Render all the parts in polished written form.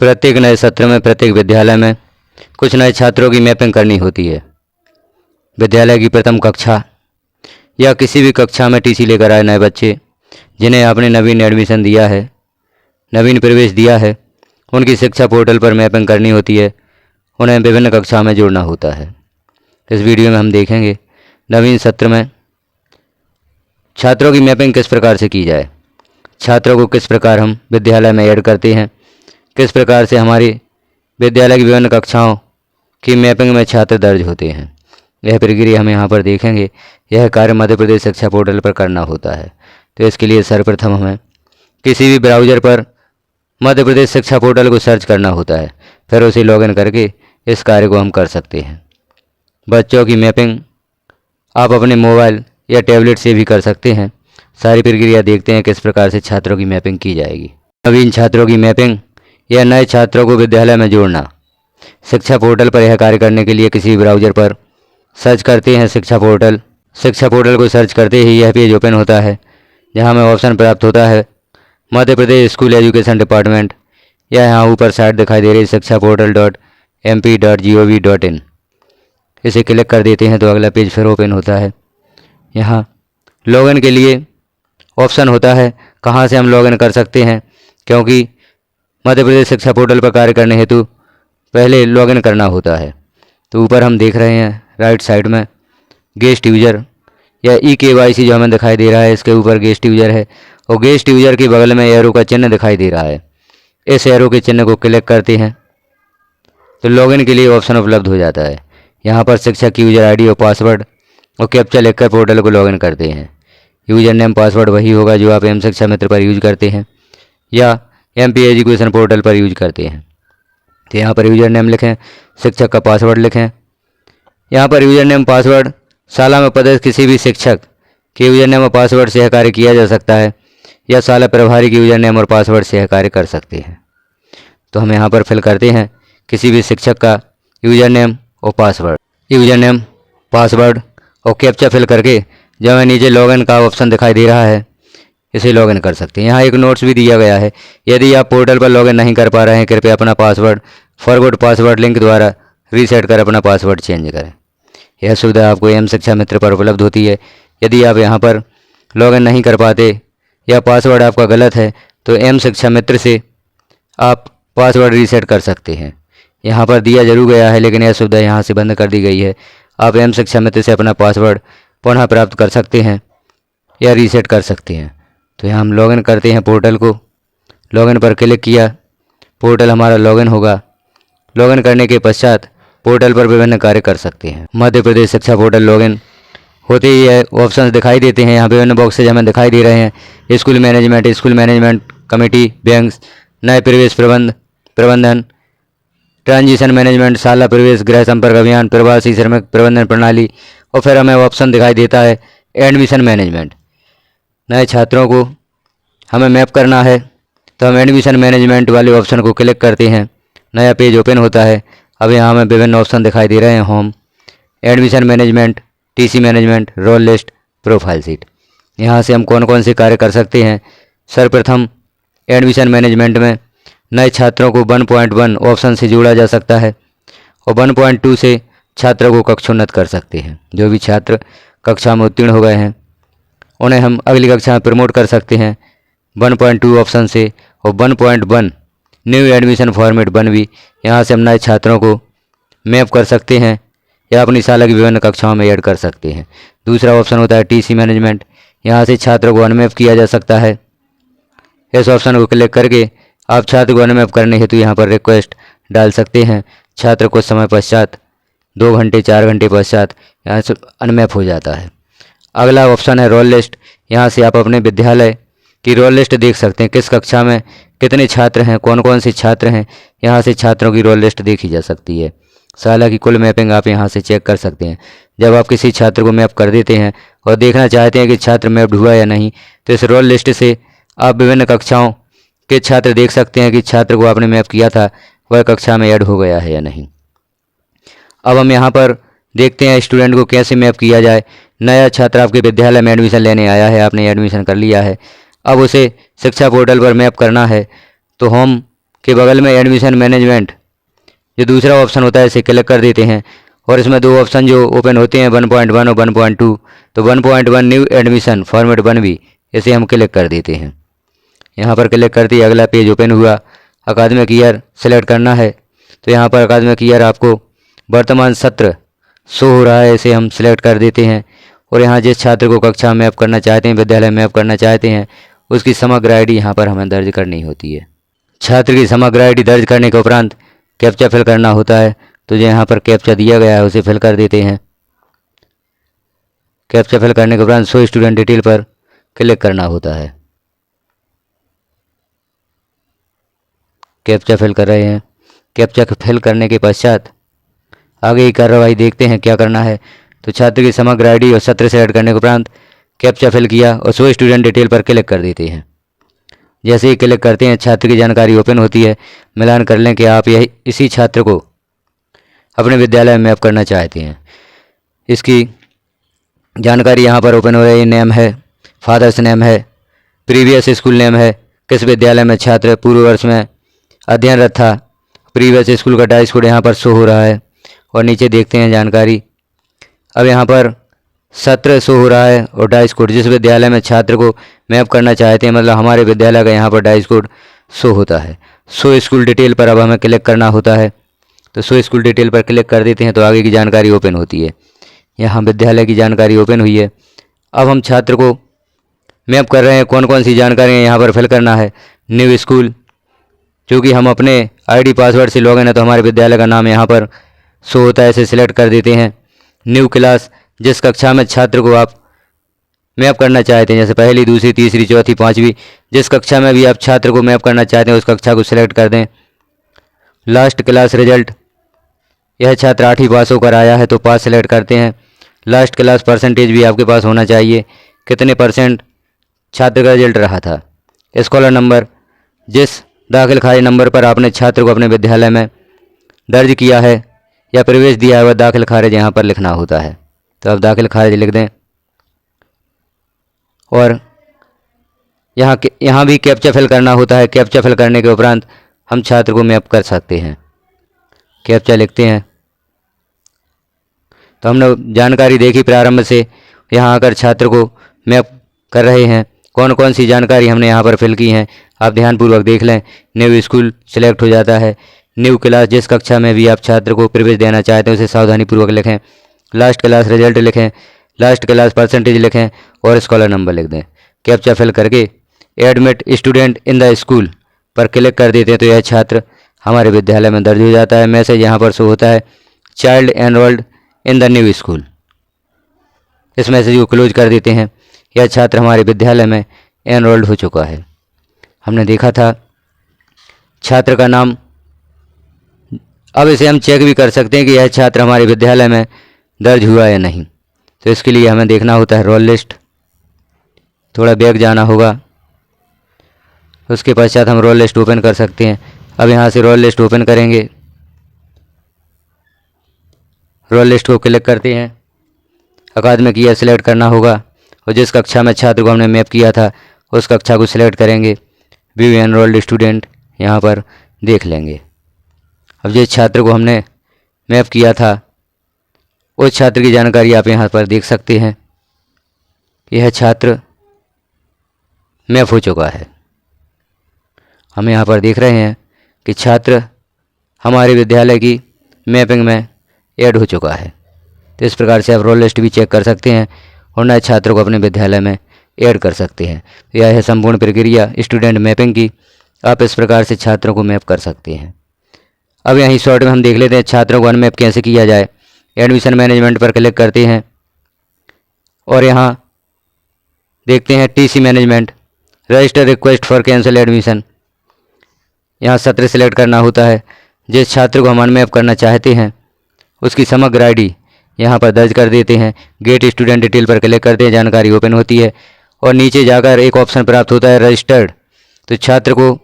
प्रत्येक नए सत्र में प्रत्येक विद्यालय में कुछ नए छात्रों की मैपिंग करनी होती है। विद्यालय की प्रथम कक्षा या किसी भी कक्षा में टीसी लेकर आए नए बच्चे जिन्हें आपने नवीन एडमिशन दिया है, नवीन प्रवेश दिया है, उनकी शिक्षा पोर्टल पर मैपिंग करनी होती है। उन्हें विभिन्न कक्षाओं में जोड़ना होता है। इस वीडियो में हम देखेंगे नवीन सत्र में छात्रों की मैपिंग किस प्रकार से की जाए, छात्रों को किस प्रकार हम विद्यालय में ऐड करते हैं, किस प्रकार से हमारी विद्यालय की विभिन्न कक्षाओं की मैपिंग में छात्र दर्ज होते हैं। यह प्रक्रिया हम यहाँ पर देखेंगे। यह कार्य मध्य प्रदेश शिक्षा पोर्टल पर करना होता है। तो इसके लिए सर्वप्रथम हमें किसी भी ब्राउज़र पर मध्य प्रदेश शिक्षा पोर्टल को सर्च करना होता है, फिर उसे लॉगिन करके इस कार्य को हम कर सकते हैं। बच्चों की मैपिंग आप अपने मोबाइल या टैबलेट से भी कर सकते हैं। सारी प्रक्रिया देखते हैं किस प्रकार से छात्रों की मैपिंग की जाएगी। नवीन छात्रों की मैपिंग या नए छात्रों को विद्यालय में जोड़ना। शिक्षा पोर्टल पर यह कार्य करने के लिए किसी ब्राउज़र पर सर्च करते हैं शिक्षा पोर्टल। शिक्षा पोर्टल को सर्च करते ही यह पेज ओपन होता है, जहां हमें ऑप्शन प्राप्त होता है Madhya Pradesh school education department, या यहाँ ऊपर साइट दिखाई दे रही शिक्षा पोर्टल .mp.gov.in। इसे क्लिक कर देते हैं तो अगला पेज फिर ओपन होता है। यहाँ लॉगिन के लिए ऑप्शन होता है कहाँ से हम लॉगिन कर सकते हैं, क्योंकि मध्य प्रदेश शिक्षा पोर्टल पर कार्य करने हेतु पहले लॉगिन करना होता है। तो ऊपर हम देख रहे हैं राइट साइड में गेस्ट यूज़र या eKYC जो हमें दिखाई दे रहा है, इसके ऊपर गेस्ट यूज़र है और गेस्ट यूज़र के बगल में एरो का चिन्ह दिखाई दे रहा है। इस एरो के चिन्ह को क्लिक करते हैं तो लॉगिन के लिए ऑप्शन उपलब्ध हो जाता है। यहाँ पर शिक्षक की यूज़र आईडी और पासवर्ड और कैप्चा लिखकर पोर्टल को लॉगिन करते हैं। यूज़र नेम पासवर्ड वही होगा जो आप एम शिक्षा मित्र पर यूज करते हैं या MP एजुकेशन पोर्टल पर यूज करते हैं। तो यहाँ पर यूज़र नेम लिखें, शिक्षक का पासवर्ड लिखें। यहाँ पर यूज़र नेम पासवर्ड शाला में पदस्थ किसी भी शिक्षक के यूज़र नेम और पासवर्ड से यह कार्य किया जा सकता है, या शाला प्रभारी के यूज़र नेम और पासवर्ड से यह कार्य कर सकते हैं। तो हम यहाँ पर फिल करते हैं किसी भी शिक्षक का यूज़र नेम और पासवर्ड। यूज़र नेम, पासवर्ड और कैप्चा फिल करके जो हमें नीचे लॉगिन का ऑप्शन दिखाई दे रहा है, इसे लॉगिन कर सकते हैं। यहाँ एक नोट्स भी दिया गया है, यदि आप पोर्टल पर लॉगिन नहीं कर पा रहे हैं कृपया अपना पासवर्ड फॉरगॉट पासवर्ड लिंक द्वारा रीसेट कर अपना पासवर्ड चेंज करें। यह सुविधा आपको एम शिक्षा मित्र पर उपलब्ध होती है। यदि आप यहाँ पर लॉगिन नहीं कर पाते या पासवर्ड आपका गलत है तो एम शिक्षा मित्र से आप पासवर्ड रीसेट कर सकते हैं। यहाँ पर दिया जरूर गया है, लेकिन यह सुविधा यहाँ से बंद कर दी गई है। आप एम शिक्षा मित्र से अपना पासवर्ड पुनः प्राप्त कर सकते हैं या रीसेट कर सकते हैं। तो यहाँ हम लॉगिन करते हैं पोर्टल को। लॉगिन पर क्लिक किया, पोर्टल हमारा लॉगिन होगा। लॉगिन करने के पश्चात पोर्टल पर विभिन्न कार्य कर सकते हैं। मध्य प्रदेश शिक्षा पोर्टल लॉगिन होते ही यह ऑप्शंस दिखाई देते हैं। यहाँ विभिन्न बॉक्सेज हमें दिखाई दे रहे हैं। स्कूल मैनेजमेंट कमेटी, बैंक्स, नए प्रवेश प्रबंधन, ट्रांजिशन मैनेजमेंट, शाला प्रवेश गृह संपर्क अभियान, प्रवासी श्रमिक प्रबंधन प्रणाली, और फिर हमें ऑप्शन दिखाई देता है एडमिशन मैनेजमेंट। नए छात्रों को हमें मैप करना है तो हम एडमिशन मैनेजमेंट वाले ऑप्शन को क्लिक करते हैं। नया पेज ओपन होता है। अब यहाँ हमें विभिन्न ऑप्शन दिखाई दे रहे हैं, home, admission management, TC management, roll list, profile sheet. यहाँ से हम कौन कौन से कार्य कर सकते हैं। सर्वप्रथम एडमिशन मैनेजमेंट में नए छात्रों को 1.1 ऑप्शन से जोड़ा जा सकता है और 1.2 से छात्रों को कक्षोन्नत कर सकते हैं। जो भी छात्र कक्षा में उत्तीर्ण हो गए हैं उन्हें हम अगली कक्षा में प्रमोट कर सकते हैं 1.2 ऑप्शन से, और 1.1 न्यू एडमिशन फॉर्मेट 1B, यहाँ से हम नए छात्रों को मैप कर सकते हैं या अपनी शाला की विभिन्न कक्षाओं में ऐड कर सकते हैं। दूसरा ऑप्शन होता है टीसी मैनेजमेंट, यहाँ से छात्रों को अनमैप किया जा सकता है। इस ऑप्शन को क्लिक करके आप छात्र को अनमैप करने हेतु यहाँ पर रिक्वेस्ट डाल सकते हैं। छात्र कुछ समय पश्चात 2 घंटे 4 घंटे पश्चात यहाँ से अनमैप हो जाता है। अगला ऑप्शन है रोल लिस्ट, यहाँ से आप अपने विद्यालय की रोल लिस्ट देख सकते हैं। किस कक्षा में कितने छात्र हैं, कौन कौन से छात्र हैं, यहाँ से छात्रों की रोल लिस्ट देखी जा सकती है। शाला की कुल मैपिंग आप यहाँ से चेक कर सकते हैं। जब आप किसी छात्र को मैप कर देते हैं और देखना चाहते हैं कि छात्र मैप्ड हुआ या नहीं, तो इस रोल लिस्ट से आप विभिन्न कक्षाओं के छात्र देख सकते हैं कि छात्र को आपने मैप किया था वह कक्षा में ऐड हो गया है या नहीं। अब हम यहाँ पर देखते हैं स्टूडेंट को कैसे मैप किया जाए। नया छात्र आपके विद्यालय में एडमिशन लेने आया है, आपने एडमिशन कर लिया है, अब उसे शिक्षा पोर्टल पर मैप करना है। तो होम के बगल में एडमिशन मैनेजमेंट जो दूसरा ऑप्शन होता है इसे क्लिक कर देते हैं और इसमें दो ऑप्शन जो ओपन होते हैं 1.1 और 1.2, तो 1.1 न्यू एडमिशन फॉर्मेट 1B इसे हम क्लिक कर देते हैं। यहाँ पर क्लिक करते ही अगला पेज ओपन हुआ। अकादमिक ईयर सेलेक्ट करना है तो यहाँ पर अकादमिक ईयर आपको वर्तमान सत्र शो हो रहा है, इसे हम सिलेक्ट कर देते हैं और यहाँ जिस छात्र को कक्षा मैप करना चाहते हैं, विद्यालय मैप करना चाहते हैं, उसकी समग्र आईडी यहाँ पर हमें दर्ज करनी होती है। छात्र की समग्र आईडी दर्ज करने के उपरांत कैप्चा फिल करना होता है, तो जो यहाँ पर कैप्चा दिया गया है उसे फिल कर देते हैं। कैप्चा फिल करने के उपरांत शो स्टूडेंट डिटेल पर क्लिक करना होता है। कैप्चा फिल कर रहे हैं। कैप्चा फिल करने के पश्चात आगे की कार्रवाई देखते हैं क्या करना है। तो छात्र की समग्र आईडी और सत्र सेलेक्ट करने के उपरांत कैप्चा फिल किया और शो स्टूडेंट डिटेल पर क्लिक कर देते हैं। जैसे ही क्लिक करते हैं छात्र की जानकारी ओपन होती है। मिलान कर लें कि आप इसी छात्र को अपने विद्यालय में मैप करना चाहते हैं। इसकी जानकारी यहाँ पर ओपन हो रही है। नेम है, फादर्स नेम है, प्रीवियस स्कूल नेम है, किस विद्यालय में छात्र पूर्व वर्ष में अध्ययनरत था, प्रीवियस स्कूल का डाइस कोड यहाँ पर शो हो रहा है और नीचे देखते हैं जानकारी। अब यहाँ पर सत्र शो हो रहा है और डाइस कोड जिस विद्यालय में छात्र को मैप करना चाहते हैं, मतलब हमारे विद्यालय का यहाँ पर डाइस कोड शो होता है। शो स्कूल डिटेल पर अब हमें क्लिक करना होता है, तो शो स्कूल डिटेल पर क्लिक कर देते हैं तो आगे की जानकारी ओपन होती है। यहाँ विद्यालय की जानकारी ओपन हुई है। अब हम छात्र को मैप कर रहे हैं, कौन कौन सी जानकारियाँ यहाँ पर फिल करना है। न्यू स्कूल, क्योंकि हम अपने आईडी पासवर्ड से लॉगिन है तो हमारे विद्यालय का नाम यहाँ पर शो होता है, इसे सिलेक्ट कर देते हैं। न्यू क्लास, जिस कक्षा में छात्र को आप मैप करना चाहते हैं, जैसे पहली, दूसरी, तीसरी, चौथी, पाँचवीं, जिस कक्षा में भी आप छात्र को मैप करना चाहते हैं उस कक्षा को सिलेक्ट कर दें। लास्ट क्लास रिजल्ट, यह छात्र 8वीं पास होकर आया है तो पास सिलेक्ट करते हैं। लास्ट क्लास परसेंटेज भी आपके पास होना चाहिए, कितने % छात्र का रिजल्ट रहा था। स्कॉलर नंबर, जिस दाखिल खारिज नंबर पर आपने छात्र को अपने विद्यालय में दर्ज किया है या प्रवेश दिया है वह दाखिल खारिज यहाँ पर लिखना होता है, तो आप दाखिल खारिज लिख दें। और यहाँ भी कैप्चा फिल करना होता है। कैप्चा फिल करने के उपरांत हम छात्र को मैप कर सकते हैं। कैप्चा लिखते हैं तो हमने जानकारी देखी प्रारंभ से, यहाँ आकर छात्र को मैप कर रहे हैं। कौन कौन सी जानकारी हमने यहाँ पर फिल की हैं आप ध्यानपूर्वक देख लें। न्यू स्कूल सिलेक्ट हो जाता है। न्यू क्लास, जिस कक्षा में भी आप छात्र को प्रवेश देना चाहते हैं उसे सावधानीपूर्वक लिखें। लास्ट क्लास रिजल्ट लिखें, लास्ट क्लास परसेंटेज लिखें और स्कॉलर नंबर लिख दें। कैप्चा फिल करके admit student in the school पर क्लिक कर देते हैं तो यह छात्र हमारे विद्यालय में दर्ज हो जाता है। मैसेज यहाँ पर शो होता है, child enrolled in the new school. इस मैसेज को क्लोज कर देते हैं। यह छात्र हमारे विद्यालय में एनरोल्ड हो चुका है। हमने देखा था छात्र का नाम। अब इसे हम चेक भी कर सकते हैं कि यह छात्र हमारे विद्यालय में दर्ज हुआ या नहीं, तो इसके लिए हमें देखना होता है रोल लिस्ट। थोड़ा बैक जाना होगा, उसके पश्चात हम रोल लिस्ट ओपन कर सकते हैं। अब यहाँ से रोल लिस्ट ओपन करेंगे। रोल लिस्ट को क्लिक करते हैं। अकादमिक ईयर सेलेक्ट करना होगा और जिस कक्षा में छात्र को हमने मैप किया था उस कक्षा को सिलेक्ट करेंगे। व्यू एनरोल्ड स्टूडेंट यहाँ पर देख लेंगे। अब जिस छात्र को हमने मैप किया था उस छात्र की जानकारी आप यहाँ पर देख सकते हैं। यह छात्र मैप हो चुका है। हम यहाँ पर देख रहे हैं कि छात्र हमारे विद्यालय की मैपिंग में ऐड हो चुका है। तो इस प्रकार से आप रोल लिस्ट भी चेक कर सकते हैं और नए छात्र को अपने विद्यालय में ऐड कर सकते हैं। यह है संपूर्ण प्रक्रिया स्टूडेंट मैपिंग की। आप इस प्रकार से छात्रों को मैप कर सकते हैं। अब यहीं शॉर्ट में हम देख लेते हैं छात्रों को अनमैप कैसे किया जाए। एडमिशन मैनेजमेंट पर क्लिक करते हैं और यहाँ देखते हैं TC management, register request for cancel admission. यहाँ सत्र सिलेक्ट करना होता है। जिस छात्र को हम अनमैप करना चाहते हैं उसकी समग्र आईडी यहाँ पर दर्ज कर देते हैं। गेट स्टूडेंट डिटेल पर क्लिक करते हैं, जानकारी ओपन होती है और नीचे जाकर एक ऑप्शन प्राप्त होता है रजिस्टर्ड। तो छात्र को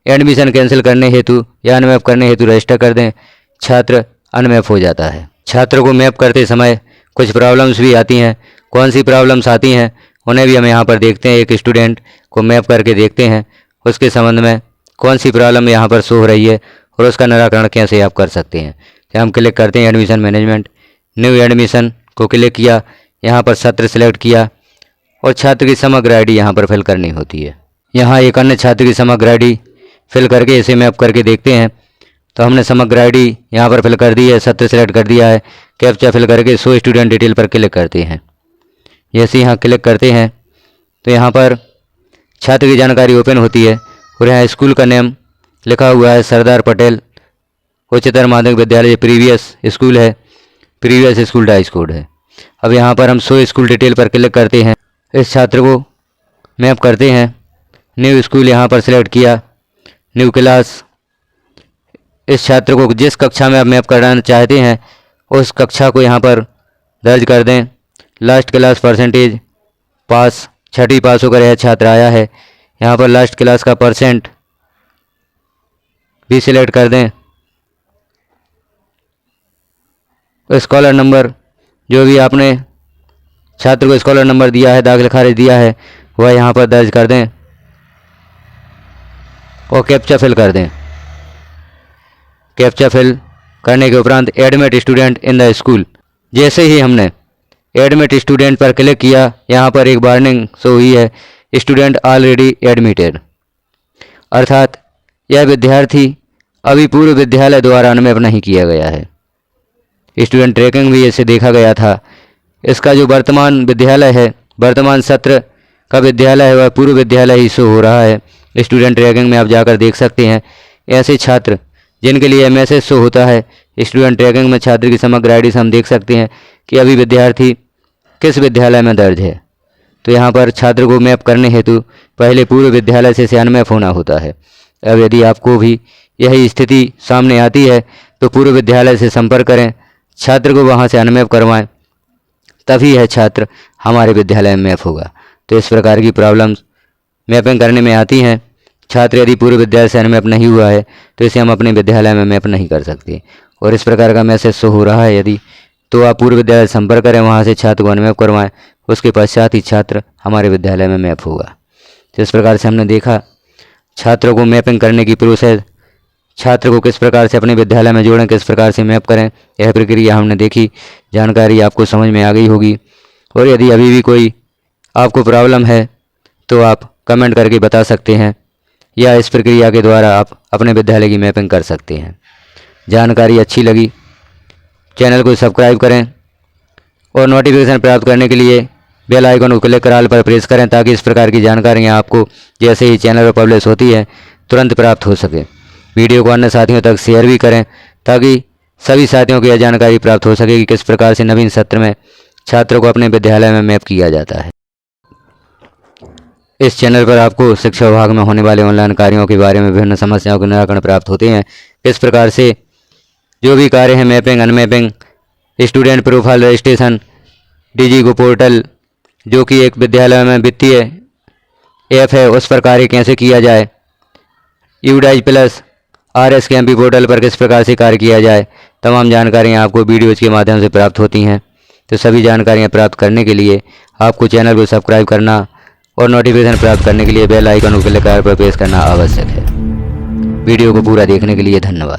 एडमिशन कैंसिल करने हेतु या अनमैप करने हेतु रजिस्टर कर दें। छात्र अनमैप हो जाता है। छात्र को मैप करते समय कुछ प्रॉब्लम्स भी आती हैं। कौन सी प्रॉब्लम्स आती हैं उन्हें भी हम यहाँ पर देखते हैं। एक स्टूडेंट को मैप करके देखते हैं उसके संबंध में कौन सी प्रॉब्लम यहाँ पर शो हो रही है और उसका निराकरण कैसे आप कर सकते हैं। तो हम क्लिक करते हैं एडमिशन मैनेजमेंट, न्यू एडमिशन को क्लिक किया, यहाँ पर सत्र सेलेक्ट किया और छात्र की समग्र आईडी यहाँ पर फिल करनी होती है। यहाँ एक अन्य छात्र की समग्र आईडी फिल करके इसे मैप करके देखते हैं। तो हमने समग्र आईडी यहाँ पर फिल कर दी है, सत्र सेलेक्ट कर दिया है, कैप्चा फिल करके शो स्टूडेंट डिटेल पर क्लिक करते हैं। जैसे यहाँ क्लिक करते हैं तो यहाँ पर छात्र की जानकारी ओपन होती है और यहाँ स्कूल का नेम लिखा हुआ है सरदार पटेल उच्चतर माध्यमिक विद्यालय, प्रीवियस स्कूल है, प्रीवियस स्कूल डाइस कोड है। अब यहाँ पर हम शो स्कूल डिटेल पर क्लिक करते हैं, इस छात्र को मैप करते हैं। न्यू स्कूल यहाँ पर सिलेक्ट किया, न्यू क्लास, इस छात्र को जिस कक्षा में आप मैप कराना चाहते हैं उस कक्षा को यहाँ पर दर्ज कर दें। लास्ट क्लास परसेंटेज पास, छठी पास होकर यह छात्र आया है, यहाँ पर लास्ट क्लास का परसेंट भी सिलेक्ट कर दें। स्कॉलर नंबर, जो भी आपने छात्र को स्कॉलर नंबर दिया है, दाखिला खारिज दिया है, वह यहाँ पर दर्ज कर दें और कैप्चा फिल कर दें। कैप्चा फिल करने के उपरांत admit student in the school, जैसे ही हमने एडमिट स्टूडेंट पर क्लिक किया, यहाँ पर एक वार्निंग शो हुई है, स्टूडेंट ऑलरेडी एडमिटेड, अर्थात यह विद्यार्थी अभी पूर्व विद्यालय द्वारा अनमैप नहीं किया गया है। स्टूडेंट ट्रैकिंग भी इसे देखा गया था। इसका जो वर्तमान विद्यालय है, वर्तमान सत्र का विद्यालय है, वह पूर्व विद्यालय ही शो हो रहा है। स्टूडेंट ट्रैकिंग में आप जाकर देख सकते हैं। ऐसे छात्र जिनके लिए मैसेज शो होता है, स्टूडेंट ट्रैकिंग में छात्र की समग्र आईडी से हम देख सकते हैं कि अभी विद्यार्थी किस विद्यालय में दर्ज है। तो यहाँ पर छात्र को मैप करने हेतु पहले पूर्व विद्यालय से अनमैप होना होता है। अब यदि आपको भी यही स्थिति सामने आती है तो पूर्व विद्यालय से संपर्क करें, छात्र को वहाँ से अनमैप करवाएं, तभी यह छात्र हमारे विद्यालय में मैप होगा। तो इस प्रकार की प्रॉब्लम्स मैपिंग करने में आती हैं। छात्र यदि पूर्व विद्यालय से अनमैप नहीं हुआ है तो इसे हम अपने विद्यालय में मैप नहीं कर सकते। और इस प्रकार का मैसेज शो हो रहा है यदि, तो आप पूर्व विद्यालय से संपर्क करें, वहाँ से छात्र को अनमैप करवाएं, उसके पश्चात ही छात्र हमारे विद्यालय में मैप होगा। तो इस प्रकार से हमने देखा छात्रों को मैपिंग करने की प्रोसेस, छात्र को किस प्रकार से अपने विद्यालय में जोड़ें, किस प्रकार से मैप करें, यह प्रक्रिया हमने देखी। जानकारी आपको समझ में आ गई होगी। और यदि अभी भी कोई आपको प्रॉब्लम है तो आप कमेंट करके बता सकते हैं, या इस प्रक्रिया के द्वारा आप अपने विद्यालय की मैपिंग कर सकते हैं। जानकारी अच्छी लगी चैनल को सब्सक्राइब करें और नोटिफिकेशन प्राप्त करने के लिए बेल आइकन को क्लिक कर ऑल पर प्रेस करें, ताकि इस प्रकार की जानकारियाँ आपको जैसे ही चैनल पर पब्लिश होती है तुरंत प्राप्त हो सके। वीडियो को अन्य साथियों तक शेयर भी करें, ताकि सभी साथियों को यह जानकारी प्राप्त हो सके कि किस प्रकार से नवीन सत्र में छात्रों को अपने विद्यालय में मैप किया जाता है। इस चैनल पर आपको शिक्षा विभाग में होने वाले ऑनलाइन कार्यों के बारे में विभिन्न समस्याओं के निराकरण प्राप्त होते हैं। किस प्रकार से जो भी कार्य हैं, mapping, unmapping, student profile registration, डिजिगो पोर्टल जो कि एक विद्यालय में वित्तीय ऐप है, उस पर कार्य कैसे किया जाए, यूडाइज प्लस RSKMP पोर्टल पर किस प्रकार से कार्य किया जाए, तमाम जानकारियाँ आपको वीडियोज़ के माध्यम से प्राप्त होती हैं। तो सभी जानकारियाँ प्राप्त करने के लिए आपको चैनल को सब्सक्राइब करना और नोटिफिकेशन प्राप्त करने के लिए बेल आइकन को क्लिक कर पर प्रेस करना आवश्यक है। वीडियो को पूरा देखने के लिए धन्यवाद।